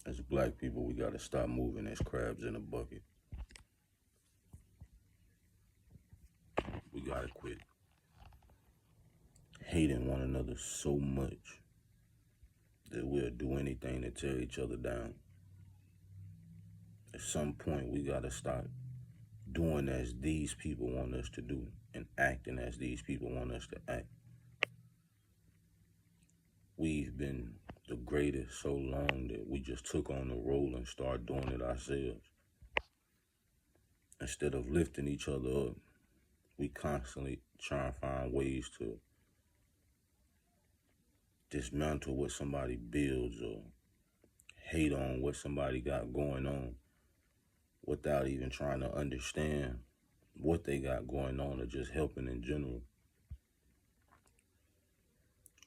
As black people, we gotta stop moving as crabs in a bucket. We gotta quit hating one another so much that we'll do anything to tear each other down. At some point, we gotta stop doing as these people want us to do and acting as these people want us to act. We've been the greatest so long that we just took on the role and started doing it ourselves. Instead of lifting each other up, we constantly try and find ways to dismantle what somebody builds or hate on what somebody got going on without even trying to understand what they got going on or just helping in general.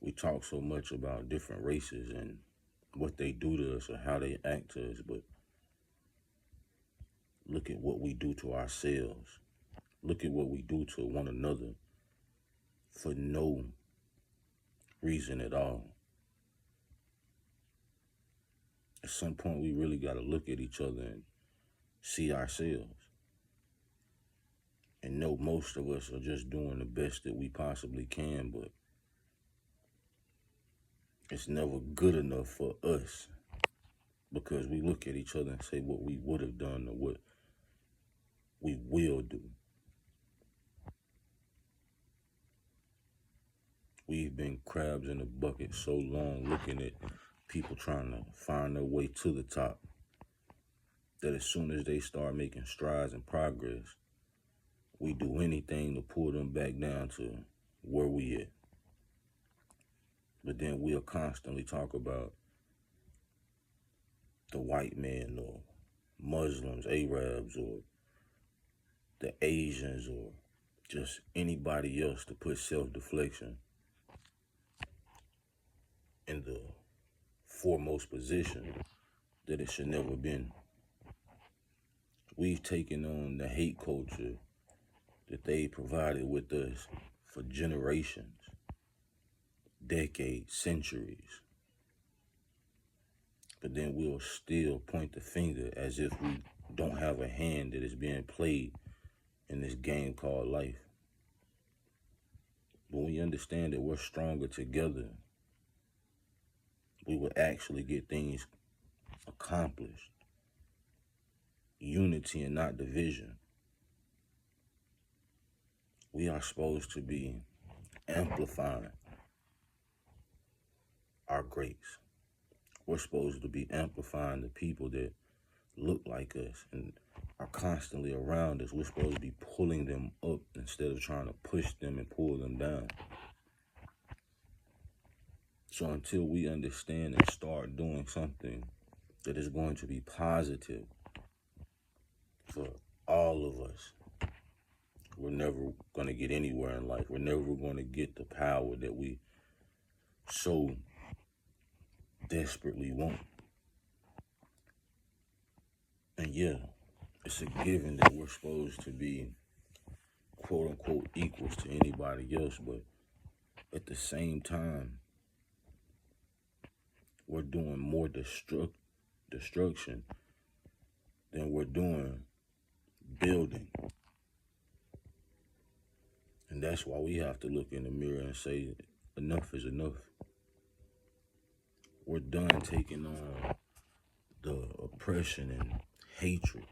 We talk so much about different races and what they do to us or how they act to us, but look at what we do to ourselves. Look at what we do to one another for no reason at all. At some point, we really got to look at each other and see ourselves and know most of us are just doing the best that we possibly can, but it's never good enough for us because we look at each other and say what we would have done or what we will do. We've been crabs in a bucket so long looking at people trying to find their way to the top that as soon as they start making strides and progress, we do anything to pull them back down to where we at. But then we'll constantly talk about the white man or Muslims, Arabs, or the Asians, or just anybody else to put self-deflection in the foremost position that it should never been. We've taken on the hate culture that they provided with us for generations, decades, centuries. But then we'll still point the finger as if we don't have a hand that is being played in this game called life. But when we understand that we're stronger together, we will actually get things accomplished. Unity and not division. We are supposed to be amplifying our greats. We're supposed to be amplifying the people that look like us and are constantly around us. We're supposed to be pulling them up instead of trying to push them and pull them down. So until we understand and start doing something that is going to be positive for all of us, we're never going to get anywhere in life. We're never going to get the power that we so desperately want. And yeah, it's a given that we're supposed to be quote unquote equals to anybody else, but at the same time, we're doing more destruction than we're doing building. And that's why we have to look in the mirror and say, enough is enough. We're done taking on the oppression and hatred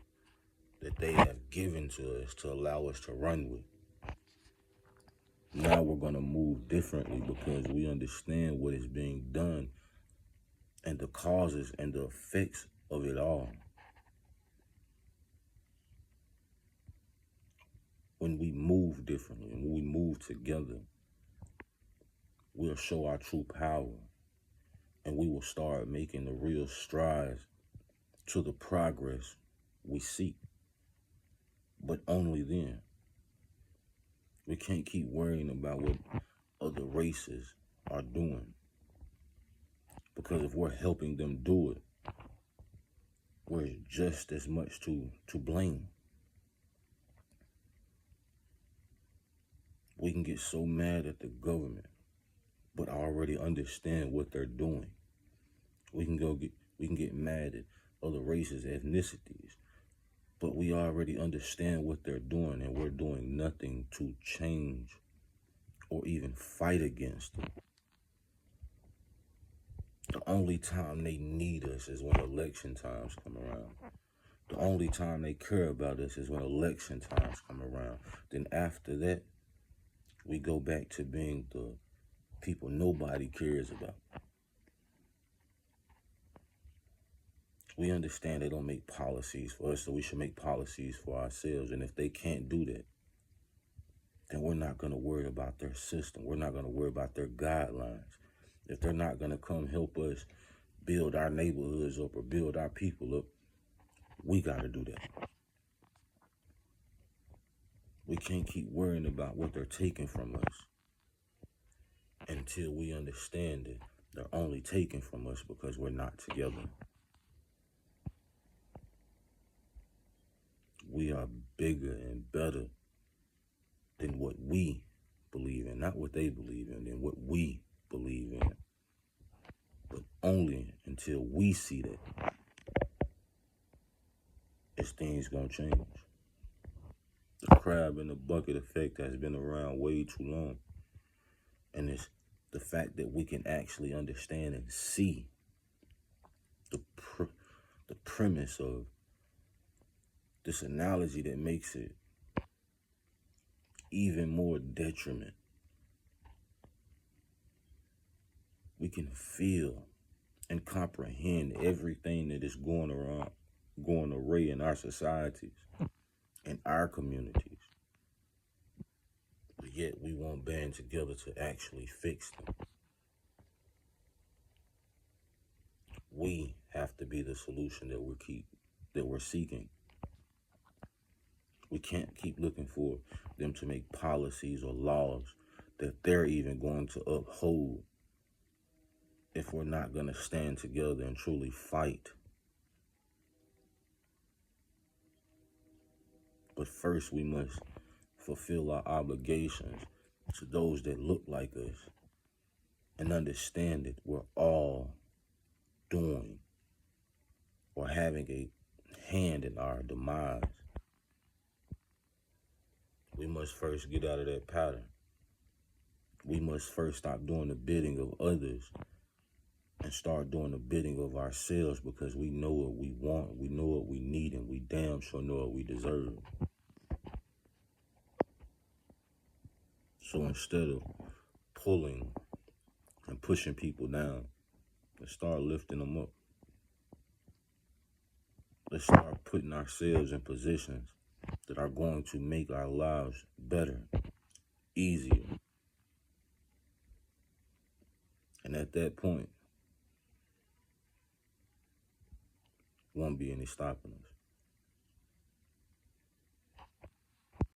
that they have given to us to allow us to run with. Now we're going to move differently because we understand what is being done and the causes and the effects of it all. When we move differently and when we move together, we'll show our true power and we will start making the real strides to the progress we seek. But only then. We can't keep worrying about what other races are doing. Because if we're helping them do it, we're just as much to blame. We can get so mad at the government, but already understand what they're doing. We We can get mad at other races, ethnicities, but we already understand what they're doing, and we're doing nothing to change or even fight against it. The only time they need us is when election times come around. The only time they care about us is when election times come around. Then after that, we go back to being the people nobody cares about. We understand they don't make policies for us, so we should make policies for ourselves. And if they can't do that, then we're not going to worry about their system. We're not going to worry about their guidelines. If they're not going to come help us build our neighborhoods up or build our people up, we got to do that. We can't keep worrying about what they're taking from us until we understand that they're only taking from us because we're not together. We are bigger and better than what we believe in, not what they believe in, than what we believe in. But only until we see that is things gonna change. The crab in the bucket effect has been around way too long. And it's the fact that we can actually understand and see the premise of this analogy that makes it even more detriment. We can feel and comprehend everything that is going array in our societies, in our communities. But yet we won't band together to actually fix them. We have to be the solution that we're seeking. We can't keep looking for them to make policies or laws that they're even going to uphold if we're not going to stand together and truly fight. But first, we must fulfill our obligations to those that look like us and understand that we're all doing or having a hand in our demise. We must first get out of that pattern. We must first stop doing the bidding of others and start doing the bidding of ourselves, because we know what we want, we know what we need, and we damn sure know what we deserve. So instead of pulling and pushing people down, let's start lifting them up. Let's start putting ourselves in positions that are going to make our lives better, easier. And at that point, won't be any stopping us.